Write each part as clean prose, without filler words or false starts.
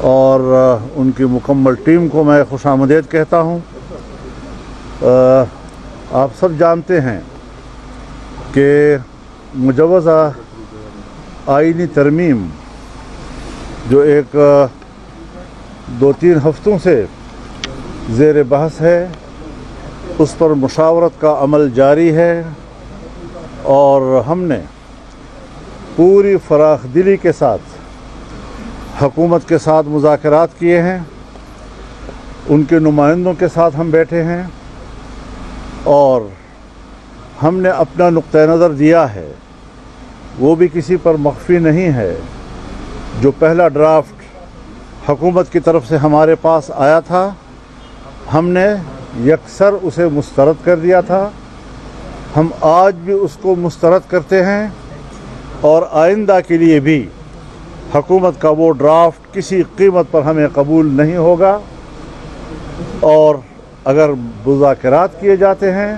اور ان کی مکمل ٹیم کو میں خوش آمدید کہتا ہوں۔ آپ سب جانتے ہیں کہ مجوزہ آئینی ترمیم جو ایک 2-3 ہفتوں سے زیر بحث ہے، اس پر مشاورت کا عمل جاری ہے، اور ہم نے پوری فراخ دلی کے ساتھ حکومت کے ساتھ مذاکرات کیے ہیں، ان کے نمائندوں کے ساتھ ہم بیٹھے ہیں، اور ہم نے اپنا نقطہ نظر دیا ہے، وہ بھی کسی پر مخفی نہیں ہے۔ جو پہلا ڈرافٹ حکومت کی طرف سے ہمارے پاس آیا تھا، ہم نے یکسر اسے مسترد کر دیا تھا، ہم آج بھی اس کو مسترد کرتے ہیں، اور آئندہ کے لیے بھی حکومت کا وہ ڈرافٹ کسی قیمت پر ہمیں قبول نہیں ہوگا۔ اور اگر مذاکرات کیے جاتے ہیں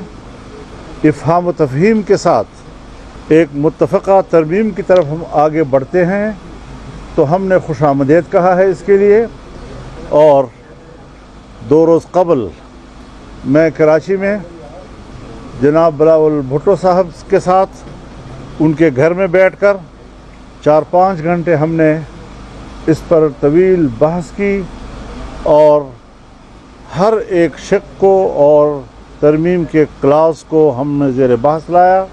افہام و تفہیم کے ساتھ ایک متفقہ ترمیم کی طرف ہم آگے بڑھتے ہیں، تو ہم نے خوش آمدید کہا ہے اس کے لیے۔ اور 2 روز قبل میں کراچی میں جناب بلاول بھٹو صاحب کے ساتھ ان کے گھر میں بیٹھ کر 4-5 گھنٹے ہم نے اس پر طویل بحث کی، اور ہر ایک شق کو اور ترمیم کے کلاس کو ہم نے زیر بحث لایا۔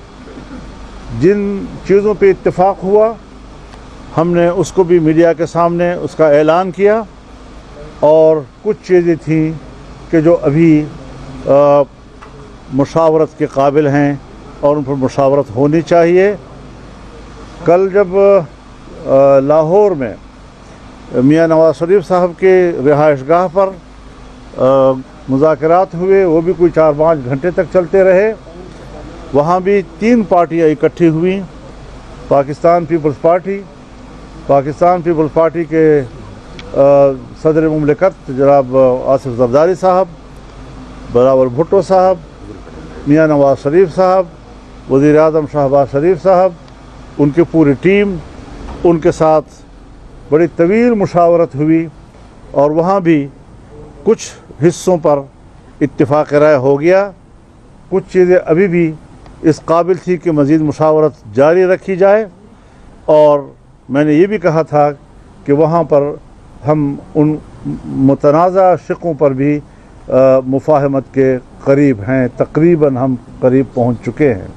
جن چیزوں پہ اتفاق ہوا ہم نے اس کو بھی میڈیا کے سامنے اس کا اعلان کیا، اور کچھ چیزیں تھیں کہ جو ابھی مشاورت کے قابل ہیں اور ان پر مشاورت ہونی چاہیے۔ کل جب لاہور میں میاں نواز شریف صاحب کے رہائش گاہ پر مذاکرات ہوئے، وہ بھی کوئی 4-5 گھنٹے تک چلتے رہے۔ وہاں بھی 3 پارٹیاں اکٹھی ہوئیں، پاکستان پیپلز پارٹی کے صدر مملکت جناب آصف زرداری صاحب، بلاول بھٹو صاحب، میاں نواز شریف صاحب، وزیر اعظم شہباز شریف صاحب، ان کی پوری ٹیم، ان کے ساتھ بڑی طویل مشاورت ہوئی، اور وہاں بھی کچھ حصوں پر اتفاق رائے ہو گیا۔ کچھ چیزیں ابھی بھی اس قابل تھی کہ مزید مشاورت جاری رکھی جائے، اور میں نے یہ بھی کہا تھا کہ وہاں پر ہم ان متنازع شقوں پر بھی مفاہمت کے قریب ہیں، تقریباً ہم قریب پہنچ چکے ہیں۔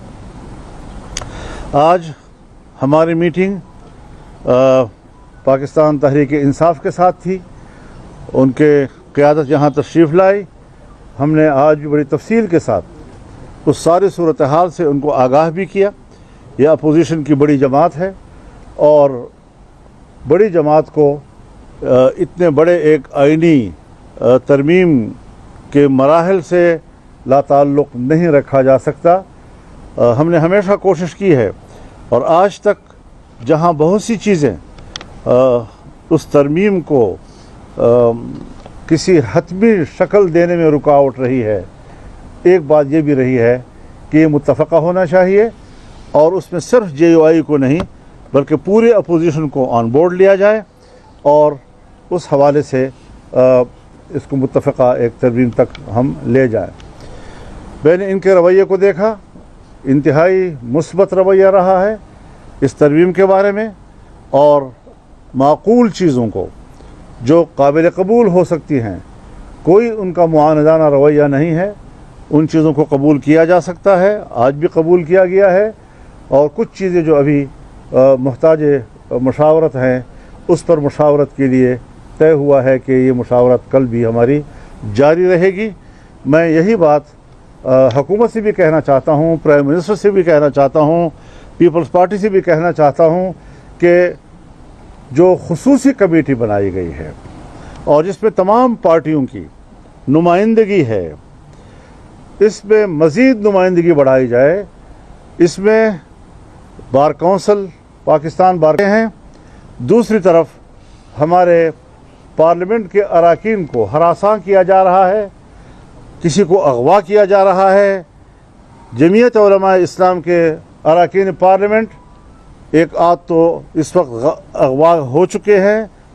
آج ہماری میٹنگ پاکستان تحریک انصاف کے ساتھ تھی، ان کے قیادت یہاں تشریف لائی۔ ہم نے آج بھی بڑی تفصیل کے ساتھ اس ساری صورتحال سے ان کو آگاہ بھی کیا۔ یہ اپوزیشن کی بڑی جماعت ہے، اور بڑی جماعت کو اتنے بڑے ایک آئینی ترمیم کے مراحل سے لا تعلق نہیں رکھا جا سکتا۔ ہم نے ہمیشہ کوشش کی ہے، اور آج تک جہاں بہت سی چیزیں اس ترمیم کو کسی حتمی شکل دینے میں رکاوٹ رہی ہے، ایک بات یہ بھی رہی ہے کہ یہ متفقہ ہونا چاہیے، اور اس میں صرف JUI کو نہیں بلکہ پورے اپوزیشن کو آن بورڈ لیا جائے، اور اس حوالے سے اس کو متفقہ ایک ترمیم تک ہم لے جائیں۔ میں نے ان کے رویے کو دیکھا، انتہائی مثبت رویہ رہا ہے اس ترمیم کے بارے میں، اور معقول چیزوں کو جو قابل قبول ہو سکتی ہیں، کوئی ان کا معاندانہ رویہ نہیں ہے، ان چیزوں کو قبول کیا جا سکتا ہے، آج بھی قبول کیا گیا ہے، اور کچھ چیزیں جو ابھی محتاج مشاورت ہیں اس پر مشاورت کے لیے طے ہوا ہے کہ یہ مشاورت کل بھی ہماری جاری رہے گی۔ میں یہی بات حکومت سے بھی کہنا چاہتا ہوں، پرائم منسٹر سے بھی کہنا چاہتا ہوں، پیپلز پارٹی سے بھی کہنا چاہتا ہوں کہ جو خصوصی کمیٹی بنائی گئی ہے اور جس میں تمام پارٹیوں کی نمائندگی ہے، اس میں مزید نمائندگی بڑھائی جائے۔ اس میں بار کونسل پاکستان بار ہیں، دوسری طرف ہمارے پارلیمنٹ کے اراکین کو ہراساں کیا جا رہا ہے، کسی کو اغوا کیا جا رہا ہے۔ جمعیت علماء اسلام کے اراکین پارلیمنٹ ایک آدھ تو اس وقت اغوا ہو چکے ہیں،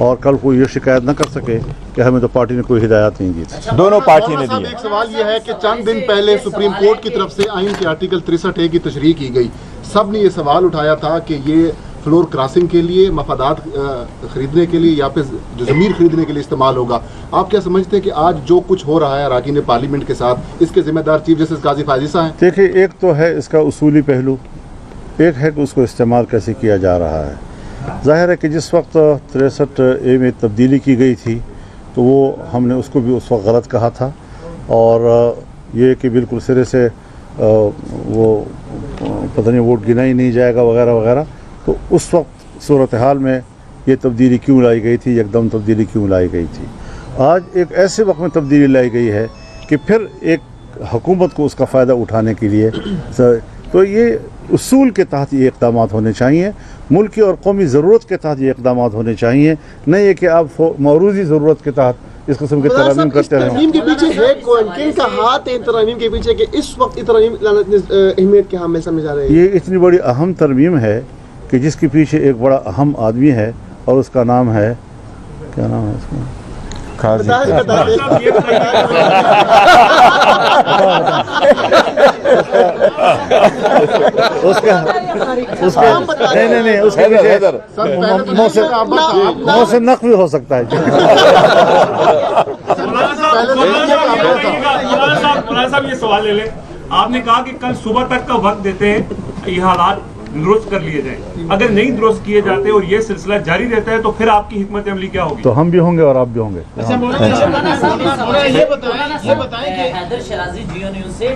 اور کل کو یہ شکایت نہ کر سکے کہ ہمیں تو پارٹی نے کوئی ہدایات نہیں دی تھی. دونوں پارٹی نے دی. ایک سوال یہ ہے کہ چند دن پہلے سپریم کورٹ کی طرف سے آئین کے آرٹیکل 63A کی تشریح کی گئی. سب نے یہ سوال اٹھایا تھا کہ یہ فلور کراسنگ کے لیے، مفادات خریدنے کے لیے یا پھر جو زمین خریدنے کے لیے استعمال ہوگا. آپ کیا سمجھتے ہیں کہ آج جو کچھ ہو رہا ہے اراکین پارلیمنٹ کے ساتھ، اس کے ذمہ دار چیف جسٹس قاضی فائز عیسیٰ ہیں؟ دیکھیے، ایک تو ہے اس کا اصولی پہلو، ایک ہے کہ اس کو استعمال کیسے کیا جا رہا ہے. ظاہر ہے کہ جس وقت 63A میں تبدیلی کی گئی تھی تو وہ ہم نے اس کو بھی اس وقت غلط کہا تھا، اور یہ کہ بالکل سرے سے وہ پتہ نہیں ووٹ گنا ہی نہیں جائے گا وغیرہ وغیرہ. تو اس وقت صورتحال میں یہ تبدیلی کیوں لائی گئی تھی، یکدم تبدیلی کیوں لائی گئی تھی. آج ایک ایسے وقت میں تبدیلی لائی گئی ہے کہ پھر ایک حکومت کو اس کا فائدہ اٹھانے کے لیے، تو یہ اصول کے تحت یہ اقدامات ہونے چاہیے، ملکی اور قومی ضرورت کے تحت یہ اقدامات ہونے چاہیے، نہیں ہے کہ آپ معروضی ضرورت کے تحت اس قسم کے ترامیم کرتے رہیں. ترمیم کے پیچھے ہے کن کا ہاتھ ہے ترمیم کے پیچھے کہ اس وقت ترمیم اہمیت کے حامل سمجھا رہے ہیں؟ یہ اتنی بڑی اہم ترمیم ہے کہ جس کے پیچھے ایک بڑا اہم آدمی ہے، اور اس کا نام ہے، کیا نام ہے اس کا؟ محسن نقوی ہو سکتا ہے. مولانا صاحب یہ سوال لے لیں. آپ نے کہا کہ کل صبح تک کا وقت دیتے ہیں یہ حالات درست کر لیے جائیں. اگر نہیں درست کیے جاتے اور یہ سلسلہ جاری رہتا ہے تو پھر آپ کی حکمت عملی کیا ہوگی؟ تو ہم بھی ہوں گے اور آپ بھی ہوں گے. حیدر شرازی جیو نیوز سے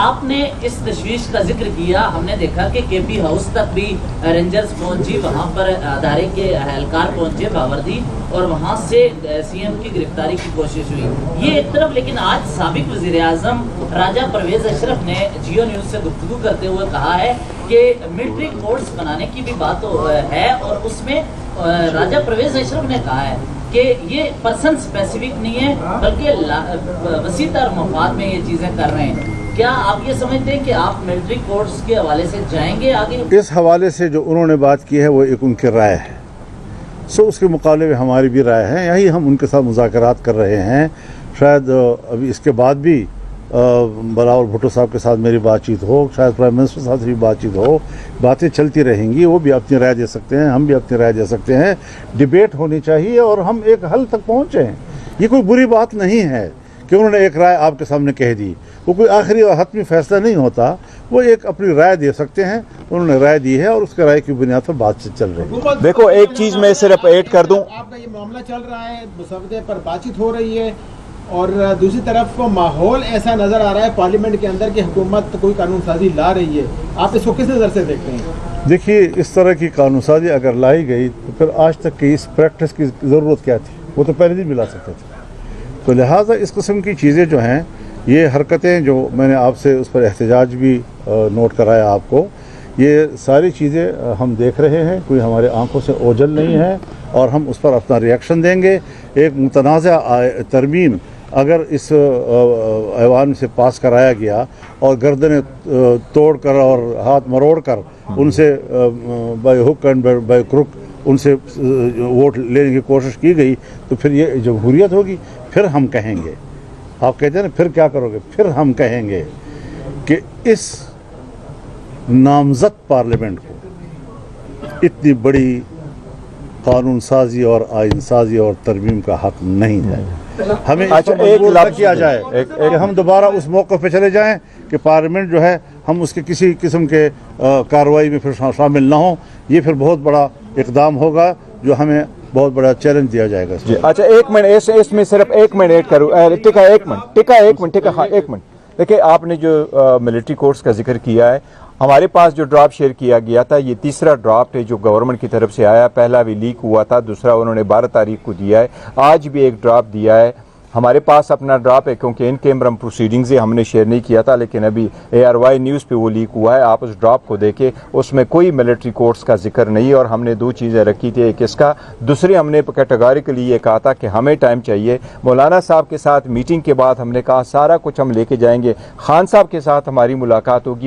آپ نے اس تشویش کا ذکر کیا. ہم نے دیکھا کہ کے پی ہاؤس تک بھی رینجرز پہنچی، وہاں پر ادارے کے اہلکار پہنچے باوردی، اور وہاں سے سی ایم کی گرفتاری کی کوشش ہوئی. یہ ایک طرف، لیکن آج سابق وزیر اعظم راجہ پرویز اشرف نے جیو نیوز سے گفتگو کرتے ہوئے کہا ہے کہ ملٹری کورٹس بنانے کی بھی بات ہے، اور اس میں راجہ پرویز اشرف نے کہا ہے کہ یہ پرسن اسپیسیفک نہیں ہے بلکہ وسیع تر مفاد میں یہ چیزیں کر رہے ہیں. کیا آپ یہ سمجھتے ہیں کہ آپ ملٹری کورٹس کے حوالے سے جائیں گے آگے؟ اس حوالے سے جو انہوں نے بات کی ہے وہ ایک ان کی رائے ہے، اس کے مقابلے میں ہماری بھی رائے ہے. یہی ہم ان کے ساتھ مذاکرات کر رہے ہیں. شاید ابھی اس کے بعد بھی بلاول بھٹو صاحب کے ساتھ میری بات چیت ہو، شاید پرائم منسٹر صاحب سے بھی بات چیت ہو. باتیں چلتی رہیں گی، وہ بھی اپنی رائے دے سکتے ہیں، ہم بھی اپنی رائے دے سکتے ہیں. ڈیبیٹ ہونی چاہیے اور ہم ایک حل تک پہنچیں. یہ کوئی بری بات نہیں ہے کہ انہوں نے ایک رائے آپ کے سامنے کہہ دی. وہ کوئی آخری اور حتمی فیصلہ نہیں ہوتا، وہ ایک اپنی رائے دے سکتے ہیں. انہوں نے رائے دی ہے اور اس کے رائے کی بنیاد پر بات چیت چل رہی ہے. دیکھو، ایک چیز میں صرف ایڈ کر دوں. آپ کا یہ معاملہ چل رہا ہے، مسودے پر بات چیت ہو رہی ہے، اور دوسری طرف ماحول ایسا نظر آ رہا ہے پارلیمنٹ کے اندر کہ حکومت کوئی قانون سازی لا رہی ہے. آپ اس کو کس نظر سے دیکھتے ہیں؟ دیکھیے، اس طرح کی قانون سازی اگر لائی گئی تو پھر آج تک کی اس پریکٹس کی ضرورت کیا تھی؟ وہ تو پہلے دن بھی لا سکتے تھے. تو لہٰذا اس قسم کی چیزیں جو ہیں، یہ حرکتیں جو میں نے آپ سے اس پر احتجاج بھی نوٹ کرایا آپ کو، یہ ساری چیزیں ہم دیکھ رہے ہیں، کوئی ہمارے آنکھوں سے اوجھل نہیں ہے، اور ہم اس پر اپنا ریئیکشن دیں گے. ایک متنازع ترمیم اگر اس ایوان سے پاس کرایا گیا اور گردنیں توڑ کر اور ہاتھ مروڑ کر ان سے by hook and by crook ان سے ووٹ لینے کی کوشش کی گئی، تو پھر یہ جمہوریت ہوگی. پھر ہم کہیں گے، آپ کہتے ہیں نا پھر کیا کرو گے، پھر ہم کہیں گے کہ اس نامزد پارلیمنٹ کو اتنی بڑی قانون سازی اور آئین سازی اور ترمیم کا حق نہیں ہے. ہمیں اس پر مجبور نہ کیا جائے کہ ہم دوبارہ اس موقع پہ چلے جائیں کہ پارلیمنٹ جو ہے ہم اس کے کسی قسم کے کارروائی میں پھر شامل نہ ہوں. یہ پھر بہت بڑا اقدام ہوگا جو ہمیں بہت بڑا چیلنج دیا جائے گا. اچھا، ایک منٹ، اس میں صرف ایک منٹ ایڈ کروں. ایک منٹ. دیکھیں، آپ نے جو ملٹری کورٹس کا ذکر کیا ہے، ہمارے پاس جو ڈرافٹ شیئر کیا گیا تھا، یہ تیسرا ڈرافٹ ہے جو گورنمنٹ کی طرف سے آیا. پہلا بھی لیک ہوا تھا، دوسرا انہوں نے 12 تاریخ کو دیا ہے. آج بھی ایک ڈرافٹ دیا ہے. ہمارے پاس اپنا ڈرافٹ ہے کیونکہ ان کیمرم پروسیڈنگز ہم نے شیئر نہیں کیا تھا، لیکن ابھی ARY نیوز پہ وہ لیک ہوا ہے. آپ اس ڈرافٹ کو دیکھیں، اس میں کوئی ملٹری کورٹس کا ذکر نہیں. اور ہم نے 2 چیزیں رکھی تھی، ایک اس کا، دوسری ہم نے کیٹیگوریکلی یہ کہا تھا کہ ہمیں ٹائم چاہیے. مولانا صاحب کے ساتھ میٹنگ کے بعد ہم نے کہا سارا کچھ ہم لے کے جائیں گے. خان صاحب کے ساتھ ہماری ملاقات ہوگی.